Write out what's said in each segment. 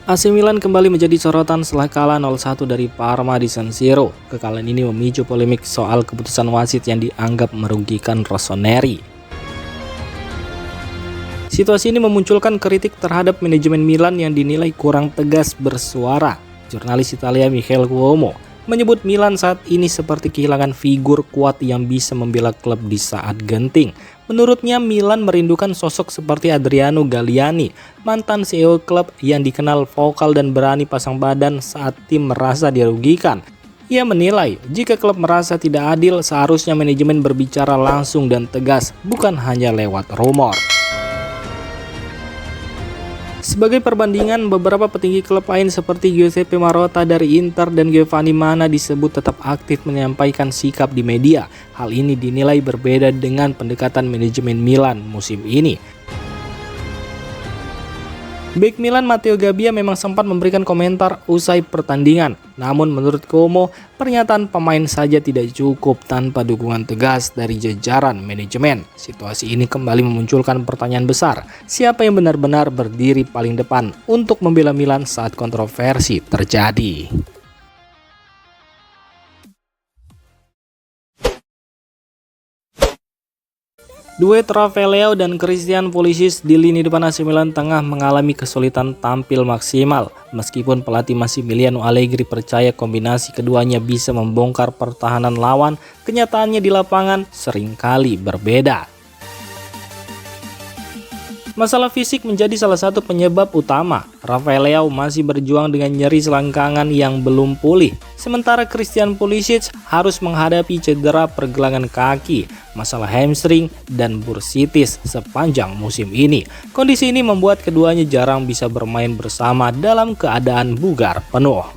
AC Milan kembali menjadi sorotan setelah kalah 0-1 dari Parma di San Siro. Kekalahan ini memicu polemik soal keputusan wasit yang dianggap merugikan Rossoneri. Situasi ini memunculkan kritik terhadap manajemen Milan yang dinilai kurang tegas bersuara. Jurnalis Italia Michael Cuomo menyebut Milan saat ini seperti kehilangan figur kuat yang bisa membela klub di saat genting. Menurutnya Milan merindukan sosok seperti Adriano Galliani, mantan CEO klub yang dikenal vokal dan berani pasang badan saat tim merasa dirugikan. Ia menilai jika klub merasa tidak adil, seharusnya manajemen berbicara langsung dan tegas, bukan hanya lewat rumor. Sebagai perbandingan, beberapa petinggi klub lain seperti Giuseppe Marotta dari Inter dan Giovanni Manna disebut tetap aktif menyampaikan sikap di media. Hal ini dinilai berbeda dengan pendekatan manajemen Milan musim ini. Bek Milan Matteo Gabbia memang sempat memberikan komentar usai pertandingan. Namun menurut Cuomo, pernyataan pemain saja tidak cukup tanpa dukungan tegas dari jajaran manajemen. Situasi ini kembali memunculkan pertanyaan besar. Siapa yang benar-benar berdiri paling depan untuk membela Milan saat kontroversi terjadi? Duet Rafael Leao dan Christian Pulisic di lini depan AC Milan tengah mengalami kesulitan tampil maksimal. Meskipun pelatih Massimiliano Allegri percaya kombinasi keduanya bisa membongkar pertahanan lawan, kenyataannya di lapangan seringkali berbeda. Masalah fisik menjadi salah satu penyebab utama. Rafael Leao masih berjuang dengan nyeri selangkangan yang belum pulih, sementara Christian Pulisic harus menghadapi cedera pergelangan kaki, masalah hamstring, dan bursitis sepanjang musim ini. Kondisi ini membuat keduanya jarang bisa bermain bersama dalam keadaan bugar penuh.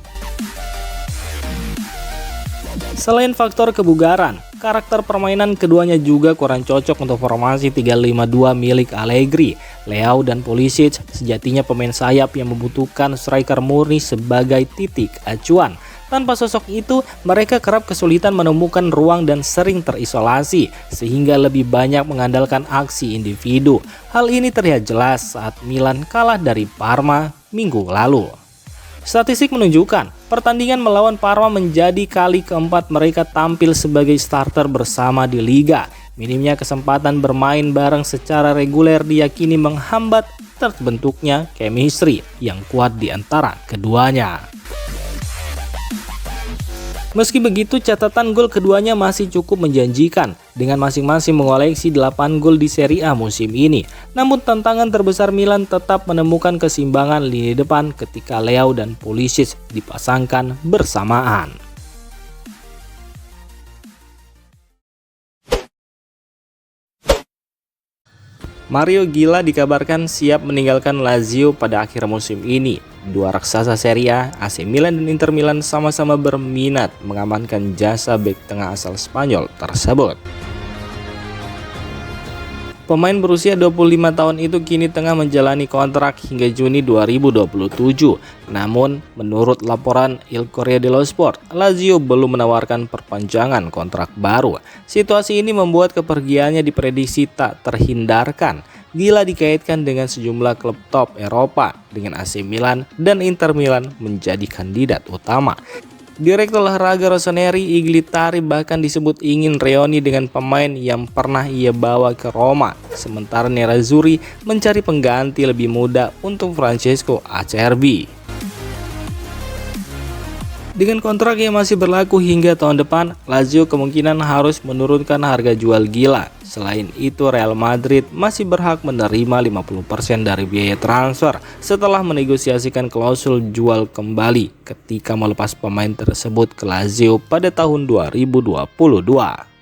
Selain faktor kebugaran, karakter permainan keduanya juga kurang cocok untuk formasi 3-5-2 milik Allegri. Leao dan Pulisic sejatinya pemain sayap yang membutuhkan striker murni sebagai titik acuan. Tanpa sosok itu, mereka kerap kesulitan menemukan ruang dan sering terisolasi, sehingga lebih banyak mengandalkan aksi individu. Hal ini terlihat jelas saat Milan kalah dari Parma minggu lalu. Statistik menunjukkan, pertandingan melawan Parma menjadi kali keempat mereka tampil sebagai starter bersama di Liga. Minimnya kesempatan bermain bareng secara reguler diyakini menghambat terbentuknya chemistry yang kuat di antara keduanya. Meski begitu, catatan gol keduanya masih cukup menjanjikan dengan masing-masing mengoleksi 8 gol di Serie A musim ini. Namun tantangan terbesar Milan tetap menemukan keseimbangan lini depan ketika Leao dan Pulisic dipasangkan bersamaan. Mario Gila dikabarkan siap meninggalkan Lazio pada akhir musim ini. Dua raksasa Serie A, AC Milan dan Inter Milan sama-sama berminat mengamankan jasa bek tengah asal Spanyol tersebut. Pemain berusia 25 tahun itu kini tengah menjalani kontrak hingga Juni 2027. Namun, menurut laporan Il Corriere dello Sport, Lazio belum menawarkan perpanjangan kontrak baru. Situasi ini membuat kepergiannya diprediksi tak terhindarkan. Gila dikaitkan dengan sejumlah klub top Eropa, dengan AC Milan dan Inter Milan menjadi kandidat utama. Direktur olahraga Rossoneri Iglitari bahkan disebut ingin reuni dengan pemain yang pernah ia bawa ke Roma, sementara Nerazzurri mencari pengganti lebih muda untuk Francesco Acerbi. Dengan kontrak yang masih berlaku hingga tahun depan, Lazio kemungkinan harus menurunkan harga jual Gila. Selain itu, Real Madrid masih berhak menerima 50% dari biaya transfer setelah menegosiasikan klausul jual kembali ketika melepas pemain tersebut ke Lazio pada tahun 2022.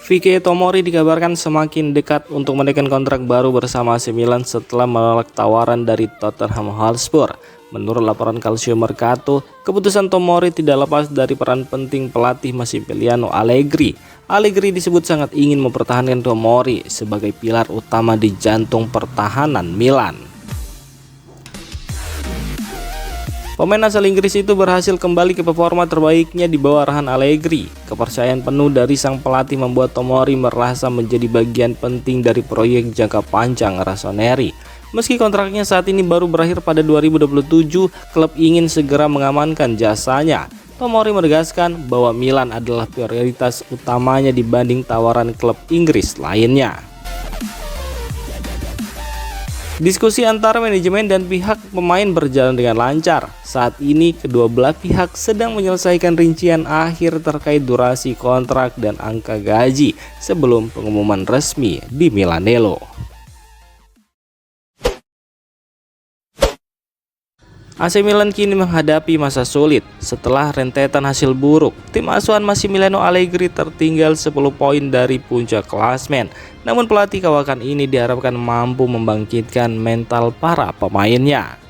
Vicky Tomori dikabarkan semakin dekat untuk menaikkan kontrak baru bersama AC Milan setelah menolak tawaran dari Tottenham Hotspur. Menurut laporan Calcio Mercato, keputusan Tomori tidak lepas dari peran penting pelatih Massimiliano Allegri. Allegri disebut sangat ingin mempertahankan Tomori sebagai pilar utama di jantung pertahanan Milan. Pemain asal Inggris itu berhasil kembali ke performa terbaiknya di bawah arahan Allegri. Kepercayaan penuh dari sang pelatih membuat Tomori merasa menjadi bagian penting dari proyek jangka panjang Rossoneri. Meski kontraknya saat ini baru berakhir pada 2027, klub ingin segera mengamankan jasanya. Tomori menegaskan bahwa Milan adalah prioritas utamanya dibanding tawaran klub Inggris lainnya. Diskusi antara manajemen dan pihak pemain berjalan dengan lancar. Saat ini kedua belah pihak sedang menyelesaikan rincian akhir terkait durasi kontrak dan angka gaji sebelum pengumuman resmi di Milanello. AC Milan kini menghadapi masa sulit setelah rentetan hasil buruk. Tim asuhan Massimiliano Allegri tertinggal 10 poin dari puncak klasmen. Namun pelatih kawakan ini diharapkan mampu membangkitkan mental para pemainnya.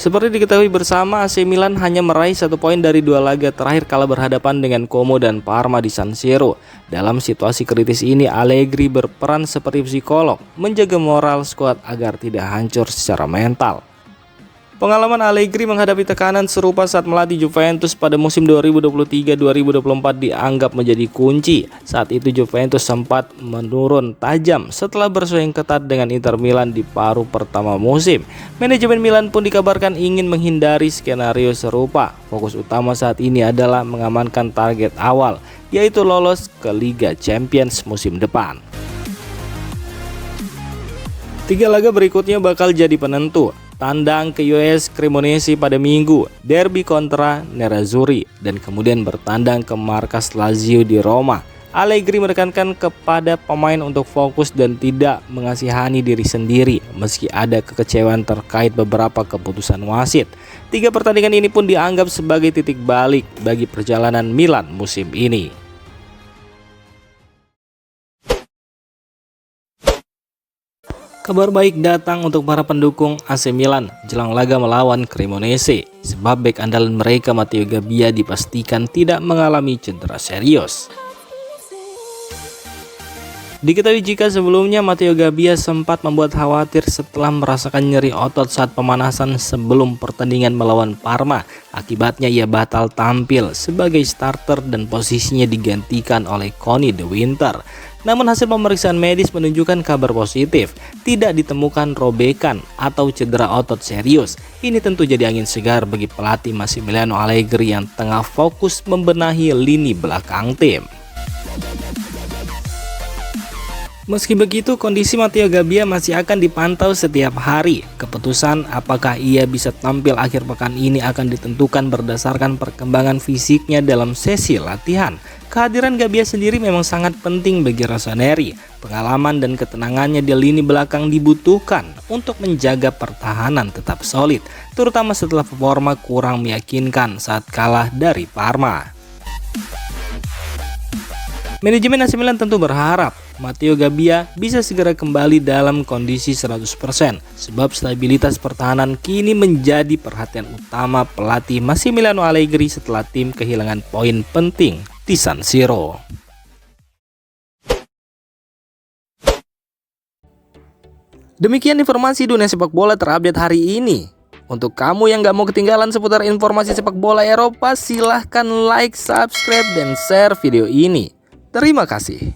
Seperti diketahui bersama, AC Milan hanya meraih 1 poin dari 2 laga terakhir kala berhadapan dengan Como dan Parma di San Siro. Dalam situasi kritis ini, Allegri berperan seperti psikolog, menjaga moral skuad agar tidak hancur secara mental. Pengalaman Allegri menghadapi tekanan serupa saat melatih Juventus pada musim 2023-2024 dianggap menjadi kunci. Saat itu Juventus sempat menurun tajam setelah bersaing ketat dengan Inter Milan di paruh pertama musim. Manajemen Milan pun dikabarkan ingin menghindari skenario serupa. Fokus utama saat ini adalah mengamankan target awal, yaitu lolos ke Liga Champions musim depan. 3 laga berikutnya bakal jadi penentu. Tandang ke US Cremonese pada Minggu, derby kontra Nerazzurri, dan kemudian bertandang ke markas Lazio di Roma. Allegri menekankan kepada pemain untuk fokus dan tidak mengasihani diri sendiri meski ada kekecewaan terkait beberapa keputusan wasit. 3 pertandingan ini pun dianggap sebagai titik balik bagi perjalanan Milan musim ini. Kabar baik datang untuk para pendukung AC Milan jelang laga melawan Cremonese, sebab bek andalan mereka Matteo Gabbia dipastikan tidak mengalami cedera serius. Diketahui jika sebelumnya Matteo Gabbia sempat membuat khawatir setelah merasakan nyeri otot saat pemanasan sebelum pertandingan melawan Parma. Akibatnya ia batal tampil sebagai starter dan posisinya digantikan oleh Conny De Winter. Namun hasil pemeriksaan medis menunjukkan kabar positif, tidak ditemukan robekan atau cedera otot serius. Ini tentu jadi angin segar bagi pelatih Massimiliano Allegri yang tengah fokus membenahi lini belakang tim. Meski begitu, kondisi Matteo Gabbia masih akan dipantau setiap hari. Keputusan apakah ia bisa tampil akhir pekan ini akan ditentukan berdasarkan perkembangan fisiknya dalam sesi latihan. Kehadiran Gabbia sendiri memang sangat penting bagi Rossoneri. Pengalaman dan ketenangannya di lini belakang dibutuhkan untuk menjaga pertahanan tetap solid, terutama setelah performa kurang meyakinkan saat kalah dari Parma. Manajemen AC Milan tentu berharap Matteo Gabbia bisa segera kembali dalam kondisi 100%, sebab stabilitas pertahanan kini menjadi perhatian utama pelatih Massimiliano Allegri setelah tim kehilangan poin penting di San Siro. Demikian informasi dunia sepak bola terupdate hari ini. Untuk kamu yang gak mau ketinggalan seputar informasi sepak bola Eropa, silahkan like, subscribe, dan share video ini. Terima kasih.